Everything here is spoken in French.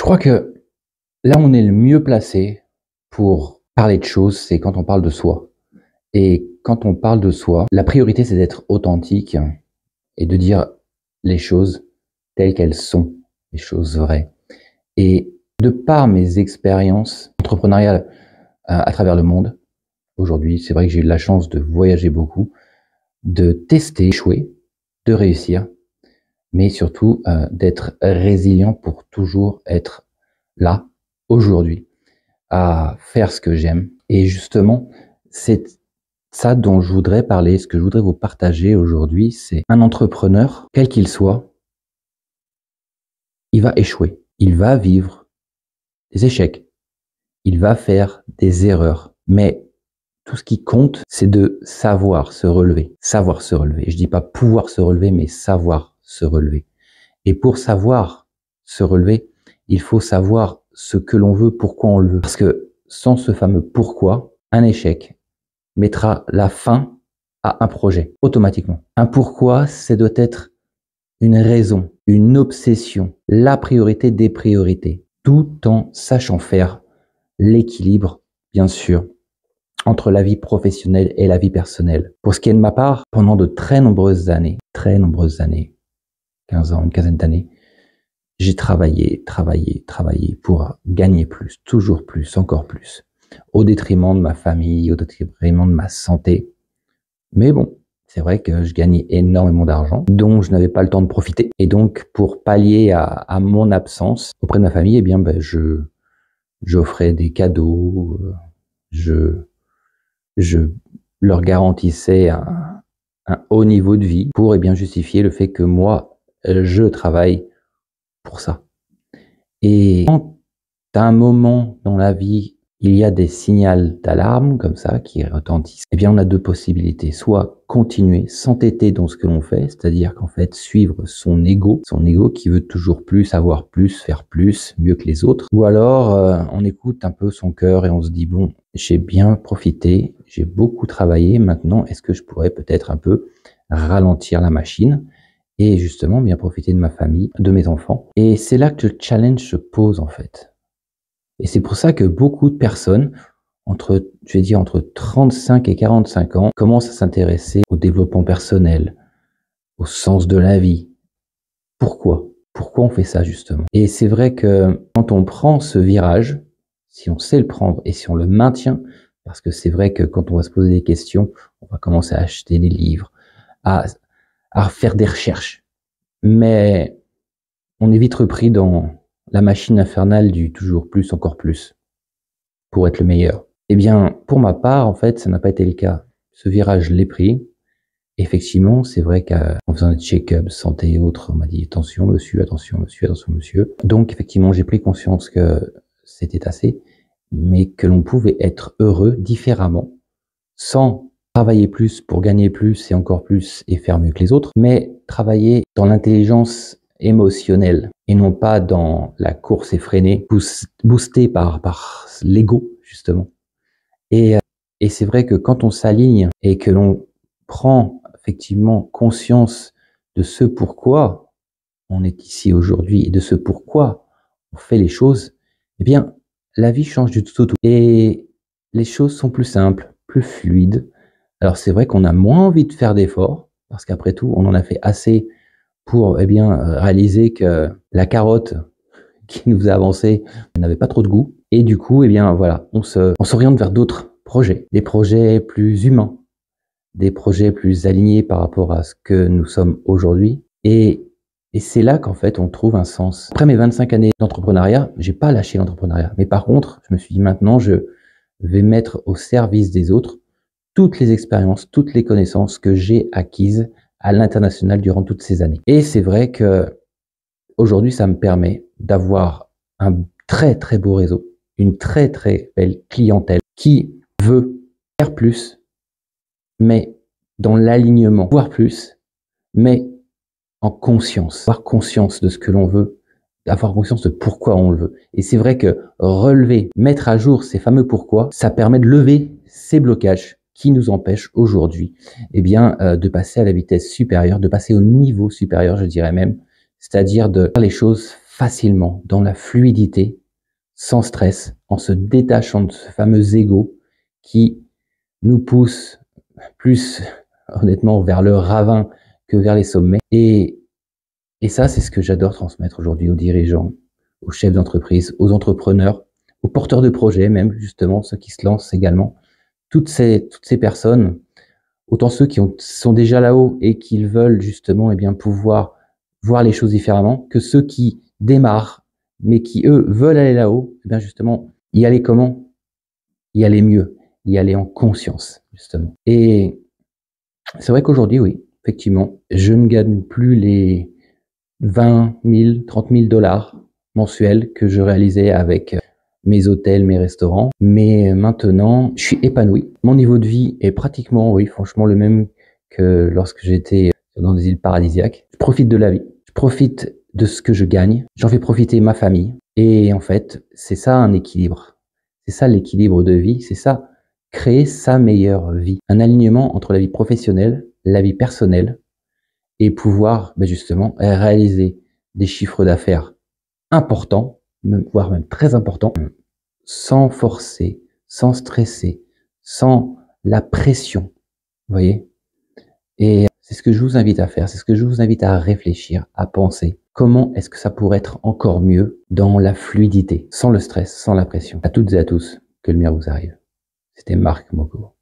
crois que là, on est le mieux placé pour parler de choses, c'est quand on parle de soi. Et quand on parle de soi, la priorité, c'est d'être authentique et de dire les choses telles qu'elles sont, les choses vraies. Et de par mes expériences entrepreneuriales à travers le monde, aujourd'hui, c'est vrai que j'ai eu la chance de voyager beaucoup, de tester, échouer, de réussir, mais surtout d'être résilient pour toujours être là, aujourd'hui, à faire ce que j'aime. Et justement, c'est ça dont je voudrais parler, ce que je voudrais vous partager aujourd'hui, c'est un entrepreneur, quel qu'il soit, il va échouer, il va vivre des échecs, il va faire des erreurs, mais tout ce qui compte, c'est de savoir se relever, savoir se relever. Je dis pas pouvoir se relever, mais savoir se relever. Et pour savoir se relever, il faut savoir ce que l'on veut, pourquoi on le veut. Parce que sans ce fameux pourquoi, un échec mettra la fin à un projet, automatiquement. Un pourquoi, ça doit être une raison, une obsession, la priorité des priorités, tout en sachant faire l'équilibre, bien sûr, entre la vie professionnelle et la vie personnelle. Pour ce qui est de ma part, pendant de très nombreuses années, 15 ans, une quinzaine d'années, j'ai travaillé pour gagner plus, toujours plus, encore plus, au détriment de ma famille, au détriment de ma santé. Mais bon, c'est vrai que je gagnais énormément d'argent, dont je n'avais pas le temps de profiter. Et donc, pour pallier à mon absence auprès de ma famille, eh bien, j'offrais des cadeaux, je leur garantissais un haut niveau de vie pour, eh bien, justifier le fait que moi, je travaille pour ça. Et quand à un moment dans la vie, il y a des signaux d'alarme comme ça qui retentissent, eh bien on a deux possibilités. Soit continuer, s'entêter dans ce que l'on fait, c'est-à-dire qu'en fait suivre son ego qui veut toujours plus, avoir plus, faire plus, mieux que les autres. Ou alors on écoute un peu son cœur et on se dit bon, j'ai bien profité, j'ai beaucoup travaillé, maintenant est-ce que je pourrais peut-être un peu ralentir la machine et justement bien profiter de ma famille, de mes enfants. Et c'est là que le challenge se pose en fait. Et c'est pour ça que beaucoup de personnes, entre 35 et 45 ans, commencent à s'intéresser au développement personnel, au sens de la vie. Pourquoi? Pourquoi on fait ça justement? Et c'est vrai que quand on prend ce virage, si on sait le prendre et si on le maintient, parce que c'est vrai que quand on va se poser des questions, on va commencer à acheter des livres, à faire des recherches. Mais on est vite repris dans la machine infernale du toujours plus, encore plus, pour être le meilleur. Eh bien, pour ma part, en fait, ça n'a pas été le cas. Ce virage, je l'ai pris. Effectivement, c'est vrai qu'en faisant des check-ups, santé et autres, on m'a dit attention monsieur, attention monsieur, attention monsieur. Donc effectivement, j'ai pris conscience que c'était assez, mais que l'on pouvait être heureux différemment, sans travailler plus pour gagner plus et encore plus et faire mieux que les autres, mais travailler dans l'intelligence émotionnelle et non pas dans la course effrénée, boostée par l'ego, justement. Et c'est vrai que quand on s'aligne et que l'on prend effectivement conscience de ce pourquoi on est ici aujourd'hui et de ce pourquoi on fait les choses, eh bien, la vie change du tout au tout. Et les choses sont plus simples, plus fluides. Alors c'est vrai qu'on a moins envie de faire d'efforts, parce qu'après tout, on en a fait assez pour eh bien réaliser que la carotte qui nous a avancé n'avait pas trop de goût. Et du coup, eh bien voilà, on s'oriente vers d'autres projets, des projets plus humains, des projets plus alignés par rapport à ce que nous sommes aujourd'hui. Et c'est là qu'en fait, on trouve un sens. Après mes 25 années d'entrepreneuriat, j'ai pas lâché l'entrepreneuriat. Mais par contre, je me suis dit maintenant, je vais mettre au service des autres toutes les expériences, toutes les connaissances que j'ai acquises à l'international durant toutes ces années. Et c'est vrai que aujourd'hui, ça me permet d'avoir un très très beau réseau, une très très belle clientèle qui veut faire plus, mais dans l'alignement, voir plus, mais en conscience, avoir conscience de ce que l'on veut, avoir conscience de pourquoi on le veut. Et c'est vrai que relever, mettre à jour ces fameux pourquoi, ça permet de lever ces blocages qui nous empêchent aujourd'hui, eh bien, de passer à la vitesse supérieure, de passer au niveau supérieur, je dirais même, c'est-à-dire de faire les choses facilement, dans la fluidité, sans stress, en se détachant de ce fameux ego qui nous pousse plus, honnêtement, vers le ravin que vers les sommets. Et ça, c'est ce que j'adore transmettre aujourd'hui aux dirigeants, aux chefs d'entreprise, aux entrepreneurs, aux porteurs de projets, même justement, ceux qui se lancent également. Toutes ces personnes, autant ceux qui sont déjà là-haut et qui veulent justement pouvoir voir les choses différemment, que ceux qui démarrent, mais qui, eux, veulent aller là-haut, justement, y aller comment? Y aller mieux, y aller en conscience, justement. Et c'est vrai qu'aujourd'hui, oui, effectivement, je ne gagne plus les 20 000, 30 000 dollars mensuels que je réalisais avec mes hôtels, mes restaurants. Mais maintenant, je suis épanoui. Mon niveau de vie est pratiquement, oui, franchement, le même que lorsque j'étais dans des îles paradisiaques. Je profite de la vie. Je profite de ce que je gagne. J'en fais profiter ma famille. Et en fait, c'est ça un équilibre. C'est ça l'équilibre de vie. C'est ça, créer sa meilleure vie. Un alignement entre la vie professionnelle, la vie personnelle, et pouvoir justement réaliser des chiffres d'affaires importants, voire même très importants, sans forcer, sans stresser, sans la pression, vous voyez. Et c'est ce que je vous invite à faire, c'est ce que je vous invite à réfléchir, à penser. Comment est-ce que ça pourrait être encore mieux dans la fluidité, sans le stress, sans la pression. À toutes et à tous, que le meilleur vous arrive. C'était Marc Moko.